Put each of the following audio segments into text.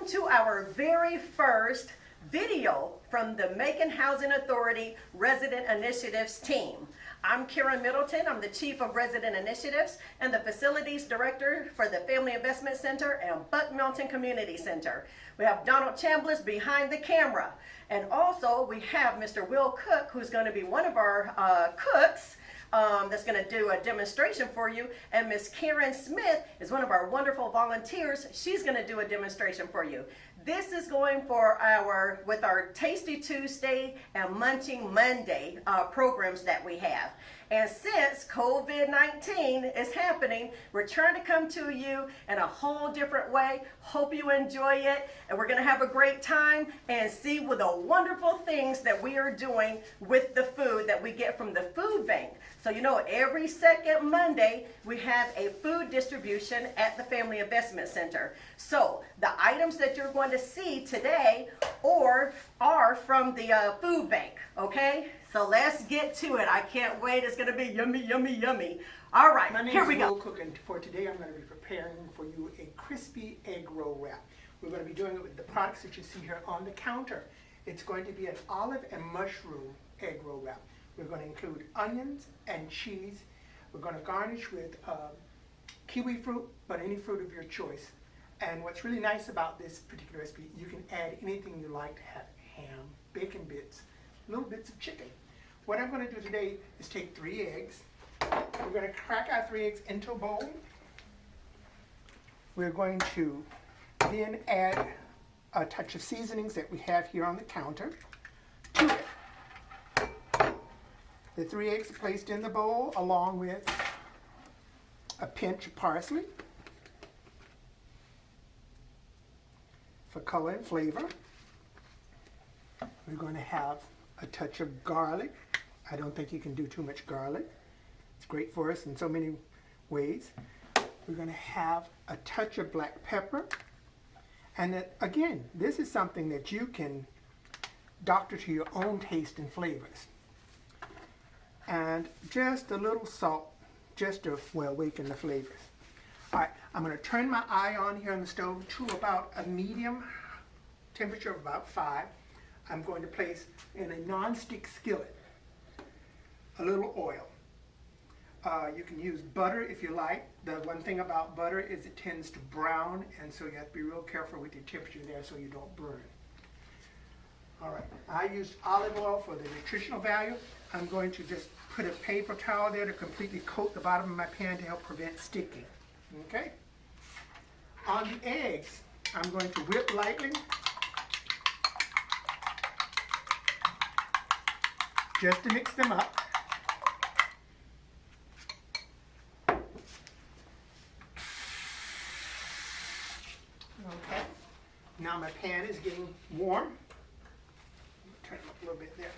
Welcome to our very first video from the Macon Housing Authority Resident Initiatives team. I'm Karen Middleton. I'm the Chief of Resident Initiatives and the Facilities Director for the Family Investment Center and Buck Mountain Community Center. We have Donald Chambliss behind the camera. And also we have Mr. Will Cook, who's going to be one of our cooks that's going to do a demonstration for you. And Miss Karen Smith is one of our wonderful volunteers. She's going to do a demonstration for you. This is going for with our Tasty Tuesday and Munching Monday programs that we have. And since COVID-19 is happening, we're trying to come to you in a whole different way. Hope you enjoy it. And we're going to have a great time and see what the wonderful things that we are doing with the food that we get from the food bank. So you know, every second Monday, we have a food distribution at the Family Investment Center. So the items that you're going to see today are from the food bank, okay? So let's get to it. I can't wait. It's going to be yummy, yummy, yummy. All right, here we go. My name is Will Cook, and for today I'm going to be preparing for you a crispy egg roll wrap. We're going to be doing it with the products that you see here on the counter. It's going to be an olive and mushroom egg roll wrap. We're going to include onions and cheese. We're going to garnish with kiwi fruit, but any fruit of your choice. And what's really nice about this particular recipe, you can add anything you like to have: ham, bacon bits, little bits of chicken. What I'm going to do today is take 3 eggs. We're going to crack our 3 eggs into a bowl. We're going to then add a touch of seasonings that we have here on the counter to it. The 3 eggs are placed in the bowl along with a pinch of parsley for color and flavor. We're going to have a touch of garlic. I don't think you can do too much garlic. It's great for us in so many ways. We're going to have a touch of black pepper. And that, again, this is something that you can doctor to your own taste and flavors. And just a little salt, just to, well, awaken the flavors. All right, I'm going to turn my eye on here on the stove to about a medium temperature of about 5. I'm going to place in a non-stick skillet a little oil. You can use butter if you like. The one thing about butter is it tends to brown, and so you have to be real careful with your temperature there so you don't burn. All right, I used olive oil for the nutritional value. I'm going to just put a paper towel there to completely coat the bottom of my pan to help prevent sticking. Okay? On the eggs, I'm going to whip lightly, just to mix them up. Okay, now my pan is getting warm. Turn it up a little bit there.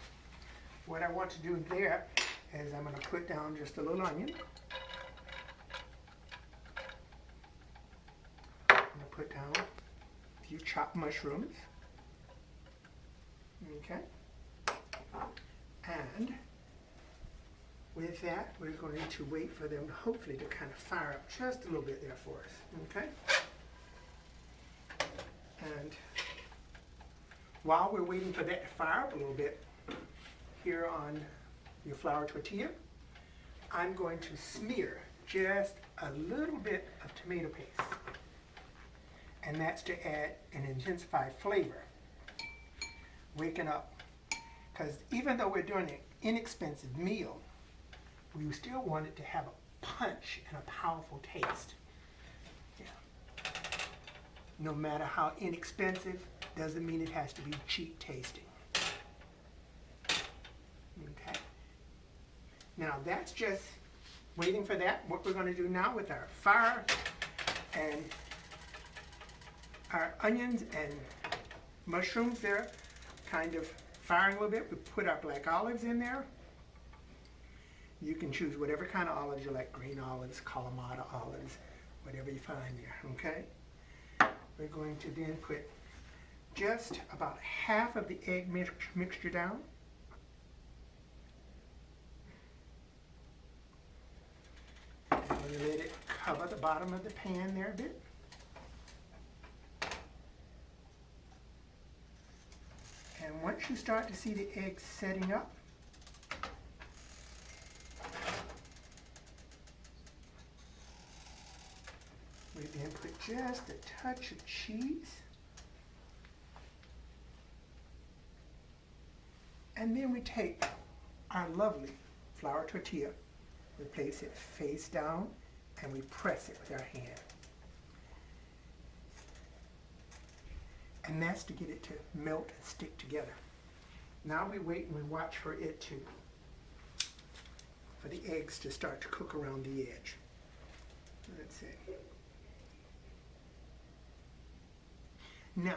What I want to do there is I'm going to put down just a little onion. I'm going to put down a few chopped mushrooms. Okay. And with that, we're going to wait for them hopefully to kind of fire up just a little bit there for us. Okay. And while we're waiting for that to fire up a little bit, here on your flour tortilla, I'm going to smear just a little bit of tomato paste. And that's to add an intensified flavor. Waking up. Because even though we're doing an inexpensive meal, we still want it to have a punch and a powerful taste. Yeah. No matter how inexpensive, doesn't mean it has to be cheap tasting. Okay. Now that's just waiting for that. What we're going to do now with our fire and our onions and mushrooms there, kind of firing a little bit. We put our black olives in there. You can choose whatever kind of olives you like, green olives, Kalamata olives, whatever you find there, okay? We're going to then put just about half of the egg mixture down. I'm going to let it cover the bottom of the pan there a bit. once you start to see the eggs setting up, we then put just a touch of cheese. And then we take our lovely flour tortilla, we place it face down, and we press it with our hand. And that's to get it to melt and stick together. Now we wait and we watch for the eggs to start to cook around the edge. Let's see. Now,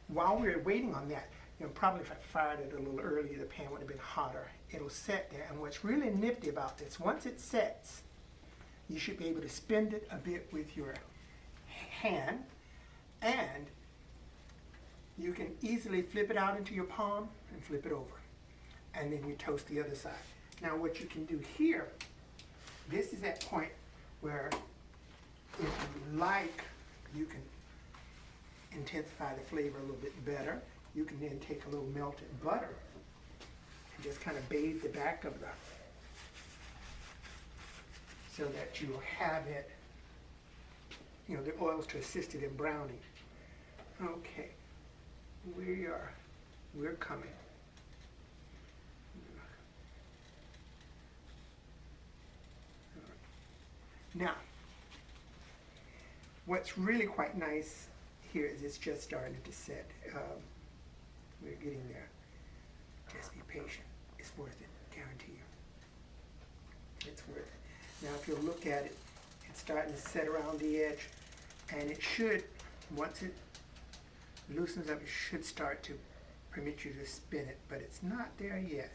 while we're waiting on that, probably if I fired it a little earlier, the pan would have been hotter. It'll set there, and what's really nifty about this, once it sets, you should be able to spin it a bit with your hand, and you can easily flip it out into your palm and flip it over. And then you toast the other side. Now what you can do here, this is that point where if you like, you can intensify the flavor a little bit better. You can then take a little melted butter and just kind of bathe the back of the, so that you will have it, the oils to assist it in browning. Okay, we're coming. Now, what's really quite nice here is it's just starting to set. We're getting there. Just be patient. It's worth it, guarantee you. It's worth it. Now if you look at it, it's starting to set around the edge, and it should, once it loosens up, it should start to permit you to spin it, but it's not there yet.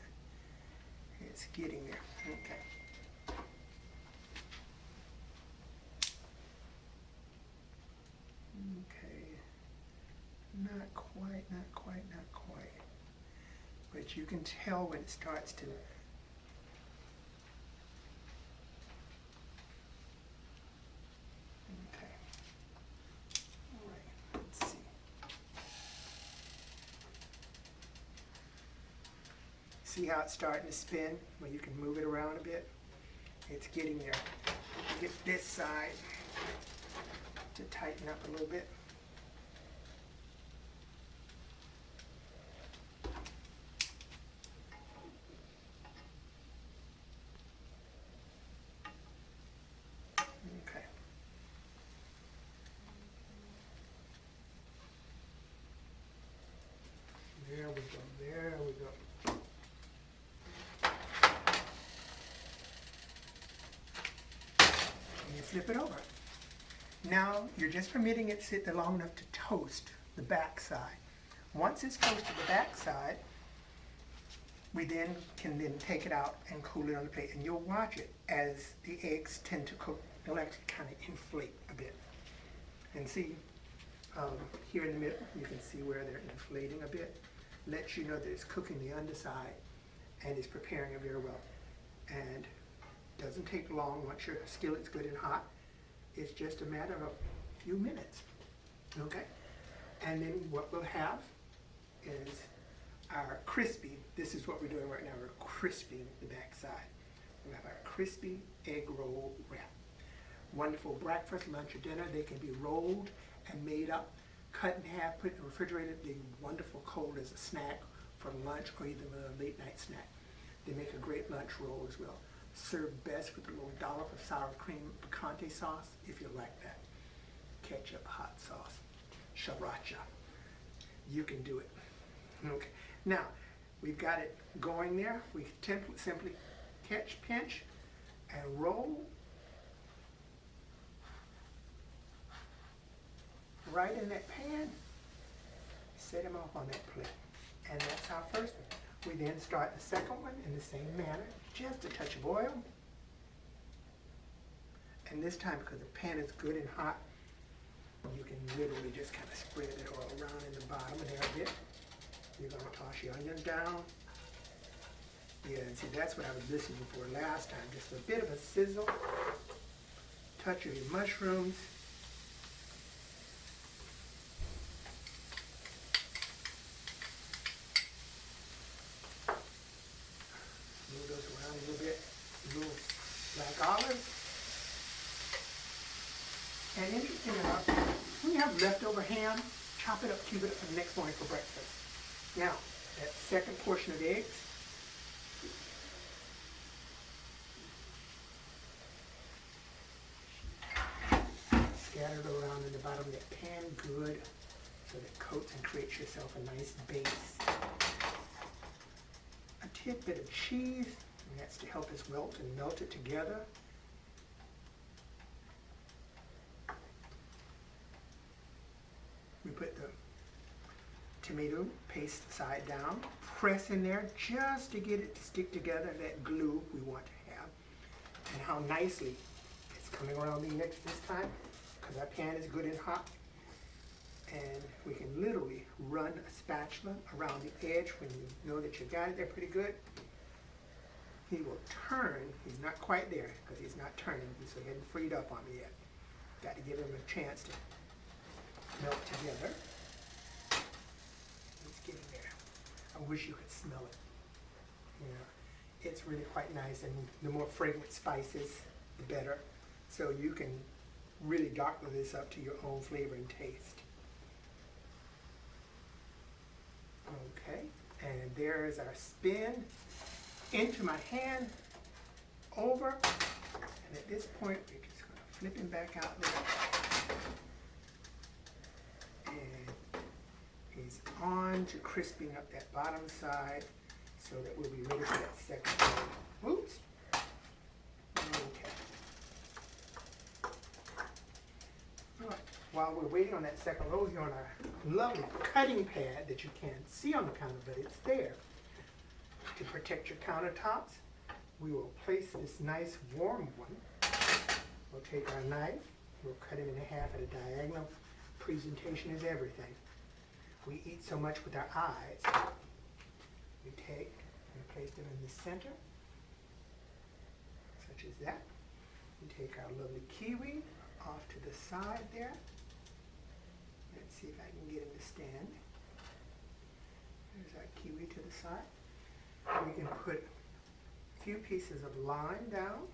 It's getting there. Okay. Okay. Not quite, not quite, not quite. But you can tell when it starts to see how it's starting to spin? Well, you can move it around a bit. It's getting there. Get this side to tighten up a little bit. Okay. There we go, there we go. Flip it over. Now you're just permitting it to sit there long enough to toast the back side. Once it's toasted the back side, we then can take it out and cool it on the plate. And you'll watch it as the eggs tend to cook. They'll actually kind of inflate a bit. And see, here in the middle, you can see where they're inflating a bit. Lets you know that it's cooking the underside and it's preparing it very well. And doesn't take long once your skillet's good and hot. It's just a matter of a few minutes. Okay? And then what we'll have is our crispy, this is what we're doing right now, we're crisping the back side. We'll have our crispy egg roll wrap. Wonderful breakfast, lunch, or dinner. They can be rolled and made up, cut in half, put in the refrigerator. They're wonderful cold as a snack for lunch or even a late night snack. They make a great lunch roll as well. Served best with a little dollop of sour cream picante sauce, if you like that. Ketchup, hot sauce, sriracha. You can do it. Okay. Now, we've got it going there. We simply catch, pinch, and roll right in that pan. Set them off on that plate. And that's our first one. We then start the second one in the same manner. Just a touch of oil. And this time, because the pan is good and hot, you can literally just kind of spread the oil around in the bottom of there a bit. You're going to toss your onions down. Yeah, and see, that's what I was listening for last time. Just a bit of a sizzle. Touch of your mushrooms. have leftover ham, chop it up, cube it up for the next morning for breakfast. Now, that second portion of the eggs, scattered around in the bottom of that pan good so that it coats and creates yourself a nice base. A tidbit of cheese, and that's to help us wilt and melt it together. We put the tomato paste side down, press in there just to get it to stick together, that glue we want to have. And how nicely it's coming around the edge this time, because our pan is good and hot. And we can literally run a spatula around the edge when you know that you got it there pretty good. He will turn. He's not quite there because he's not turning, so he hasn't freed up on me yet. Got to give him a chance to melt together. It's getting there. I wish you could smell it. You know, it's really quite nice, and the more fragrant spices, the better. So you can really doctor this up to your own flavor and taste. Okay, and there is our spin into my hand, over, and at this point we're just going to flip him back out there. And he's on to crisping up that bottom side so that we'll be ready for that second one. Oops. Okay. All right. While we're waiting on that second roll here on our lovely cutting pad that you can't see on the counter, but it's there. To protect your countertops, we will place this nice warm one. We'll take our knife, we'll cut it in half at a diagonal. Presentation is everything. We eat so much with our eyes. We take and place them in the center, such as that. We take our lovely kiwi off to the side there. Let's see if I can get him to stand. There's our kiwi to the side. We can put a few pieces of lime down,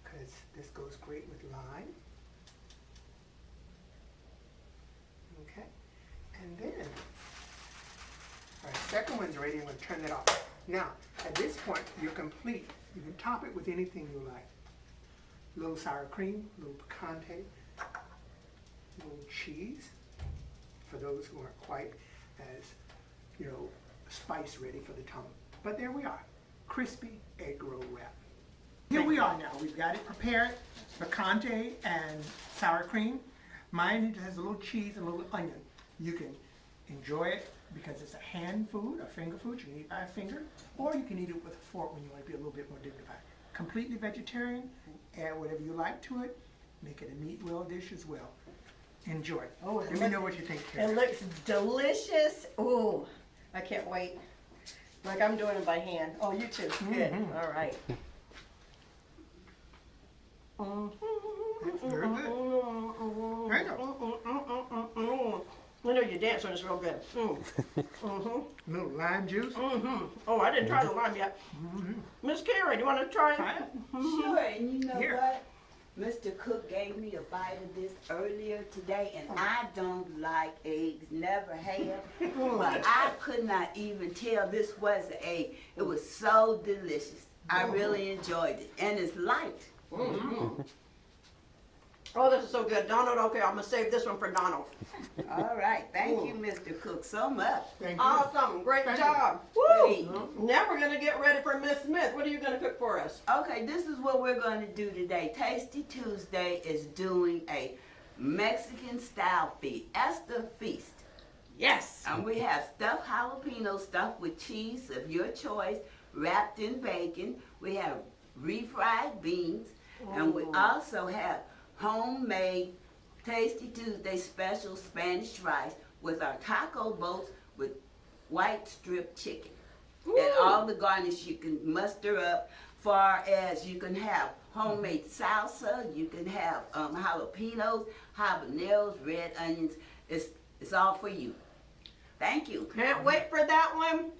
because this goes great with lime. Okay, and then our second one's ready. I'm going to turn that off. Now, at this point, you're complete. You can top it with anything you like. A little sour cream, a little picante, a little cheese, for those who aren't quite as, you know, spice ready for the tongue. But there we are, crispy egg roll wrap. Here we are now. We've got it prepared, picante and sour cream. Mine has a little cheese and a little onion. You can enjoy it because it's a hand food, a finger food. You can eat by a finger, or you can eat it with a fork when you want to be a little bit more dignified. Completely vegetarian. Add whatever you like to it. Make it a neat, well dish as well. Enjoy. Oh, let me know what you think, Karen. It looks delicious. Ooh, I can't wait. Like I'm doing it by hand. Oh, you too. Good. All right. It's very good. There you go. I know you dance when it's real good. A little lime juice. Oh, I didn't try the lime yet. Miss Carrie, do you want to try Try it? it. Sure, and you know Here. what? Mr. Cook gave me a bite of this earlier today, and I don't like eggs, never have. But I could not even tell this was an egg. It was so delicious. I really enjoyed it, and it's light. Oh, this is so good. Donald, okay, I'm going to save this one for Donald. All right, thank you, Mr. Cook, so much. Thank you. Awesome. Great Thank job. Hey. Woo! Now we're going to get ready for Miss Smith. What are you going to cook for us? Okay, this is what we're going to do today. Tasty Tuesday is doing a Mexican style Fiesta feast. Yes. And we have stuffed jalapeno stuffed with cheese of your choice, wrapped in bacon. We have refried beans, and we also have homemade Tasty Tuesday special Spanish rice with our taco boats with white strip chicken. And all the garnish you can muster up, far as you can have homemade salsa, you can have jalapenos, habaneros, red onions. It's all for you. Thank you. Can't wait for that one.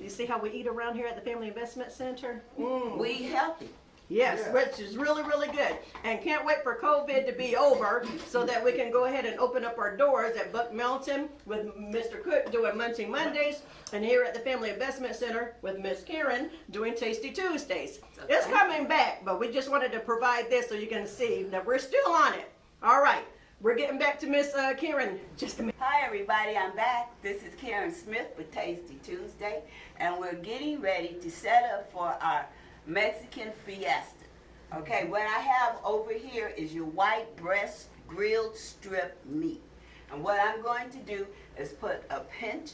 You see how we eat around here at the Family Investment Center? We healthy. Yes, Yeah. which is really, really good. And can't wait for COVID to be over so that we can go ahead and open up our doors at Buck Melton with Mr. Cook doing Munching Mondays, and here at the Family Investment Center with Miss Karen doing Tasty Tuesdays. It's coming back, but we just wanted to provide this so you can see that we're still on it. All right, we're getting back to Miss Karen just a minute. Hi everybody, I'm back. This is Karen Smith with Tasty Tuesday, and we're getting ready to set up for our Mexican Fiesta. Okay, what I have over here is your white breast grilled strip meat. And what I'm going to do is put a pinch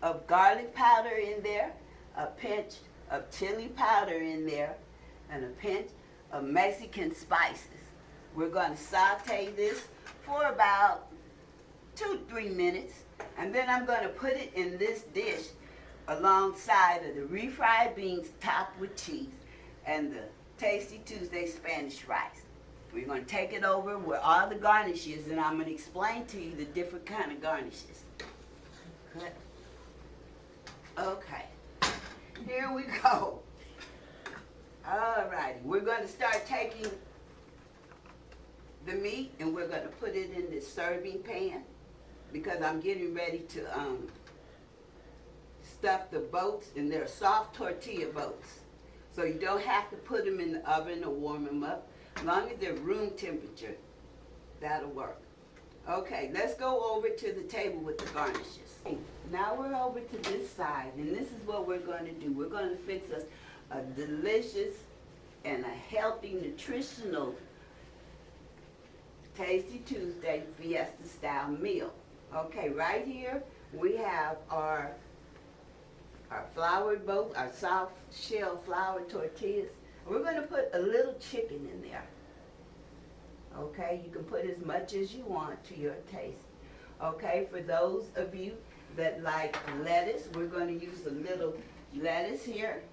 of garlic powder in there, a pinch of chili powder in there, and a pinch of Mexican spices. We're going to saute this for about 2-3 minutes, and then I'm going to put it in this dish alongside of the refried beans topped with cheese and the Tasty Tuesday Spanish rice. We're going to take it over with all the garnishes, and I'm going to explain to you the different kind of garnishes. Good. Okay, here we go. All righty, we're going to start taking the meat and we're going to put it in this serving pan because I'm getting ready to stuff the boats, and they're soft tortilla boats. So you don't have to put them in the oven or warm them up. As long as they're room temperature, that'll work. Okay, let's go over to the table with the garnishes. Now we're over to this side, and this is what we're going to do. We're going to fix us a delicious and a healthy, nutritional Tasty Tuesday Fiesta style meal. Okay, right here we have our floured boat, our soft shell flour tortillas. We're going to put a little chicken in there. Okay, you can put as much as you want to your taste. Okay, for those of you that like lettuce, we're going to use a little lettuce here.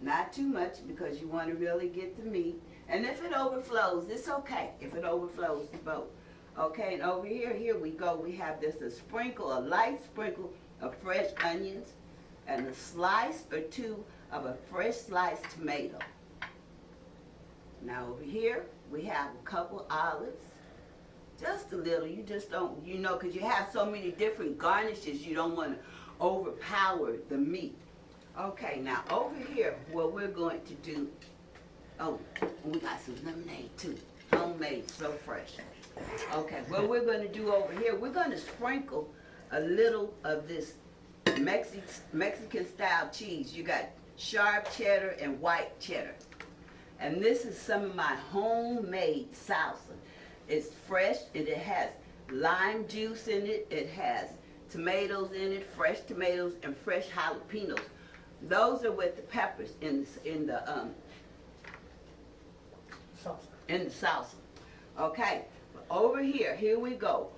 Not too much because you want to really get the meat. And if it overflows, it's okay if it overflows the boat. Okay, and over here we go. We have this a light sprinkle of fresh onions and a slice or two of a fresh sliced tomato. Now over here we have a couple olives, just a little. You just don't, because you have so many different garnishes, you don't want to overpower the meat. Okay, now over here what we're going to do, oh, we got some lemonade too, homemade, so fresh. Okay, what we're going to do over here, we're going to sprinkle a little of this Mexican style cheese. You got sharp cheddar and white cheddar. And this is some of my homemade salsa. It's fresh, and it has lime juice in it. It has tomatoes in it, fresh tomatoes and fresh jalapenos. Those are with the peppers in the salsa. Okay, over here we go.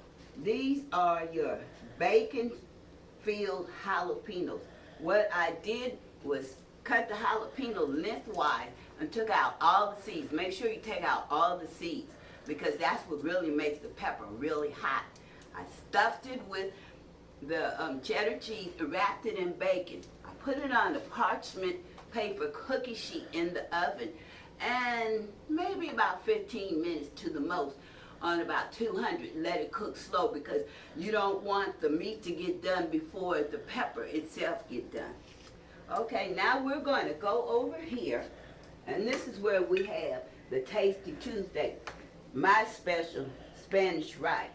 These are your bacon-filled jalapenos. What I did was cut the jalapeno lengthwise and took out all the seeds. Make sure you take out all the seeds because that's what really makes the pepper really hot. I stuffed it with the cheddar cheese and wrapped it in bacon. I put it on the parchment paper cookie sheet in the oven, and maybe about 15 minutes to the most on about 200. Let it cook slow because you don't want the meat to get done before the pepper itself get done. Okay, now we're going to go over here, and this is where we have the Tasty Tuesday, my special Spanish rice.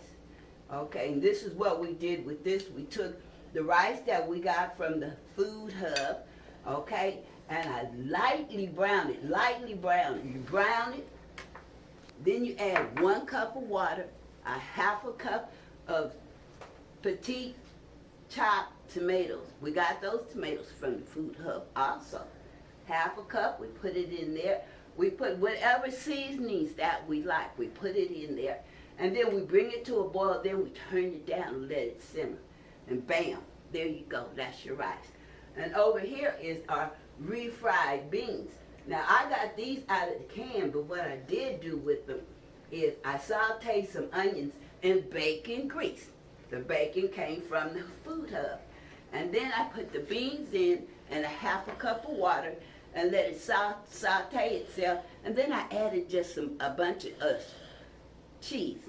Okay, and this is what we did with this. We took the rice that we got from the food hub, okay, and I lightly browned it, You brown it, then you add 1 cup of water, a half a cup of petite chopped tomatoes. We got those tomatoes from the food hub also. Half a cup, we put it in there. We put whatever seasonings that we like, we put it in there. And then we bring it to a boil, then we turn it down and let it simmer. And bam, there you go, that's your rice. And over here is our refried beans. Now I got these out of the can, but what I did do with them is I sauteed some onions in bacon grease. The bacon came from the food hub. And then I put the beans in and a half a cup of water, and let it saute itself. And then I added just a bunch of cheese.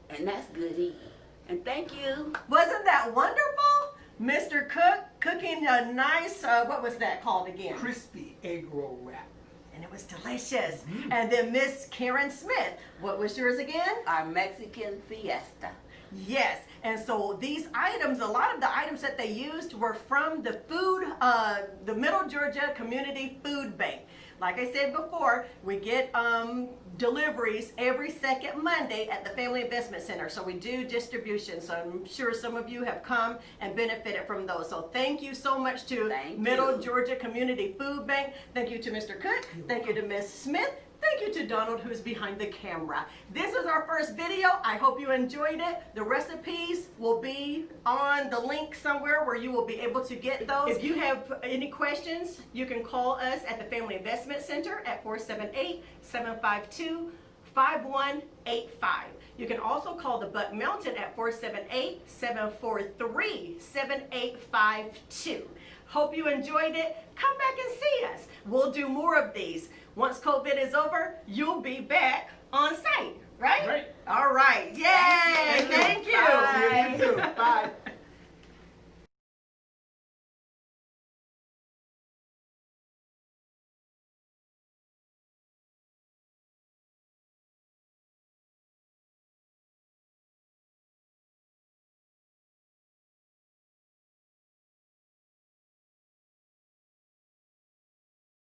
And that's good eating. And thank you. Wasn't that wonderful? Mr. Cook cooking a nice, what was that called again? Crispy egg roll wrap. And it was delicious. And then Miss Karen Smith, what was yours again? Our Mexican Fiesta. Yes, and so these items, a lot of the items that they used were from the the Middle Georgia Community Food Bank. Like I said before, we get deliveries every second Monday at the Family Investment Center. So we do distribution. So I'm sure some of you have come and benefited from those. So thank you so much to Thank Middle you. Georgia Community Food Bank. Thank you to Mr. Cook. Thank you to Miss Smith. Thank you to Donald, who's behind the camera. This is our first video. I hope you enjoyed it. The recipes will be on the link somewhere where you will be able to get those. If you have any questions, you can call us at the Family Investment Center at 478-752-5185. You can also call the Buck Mountain at 478-743-7852. Hope you enjoyed it. Come back and see us. We'll do more of these. Once COVID is over, you'll be back on site, right? Right. All right. Yay! Thank you. Bye. See you too. Bye.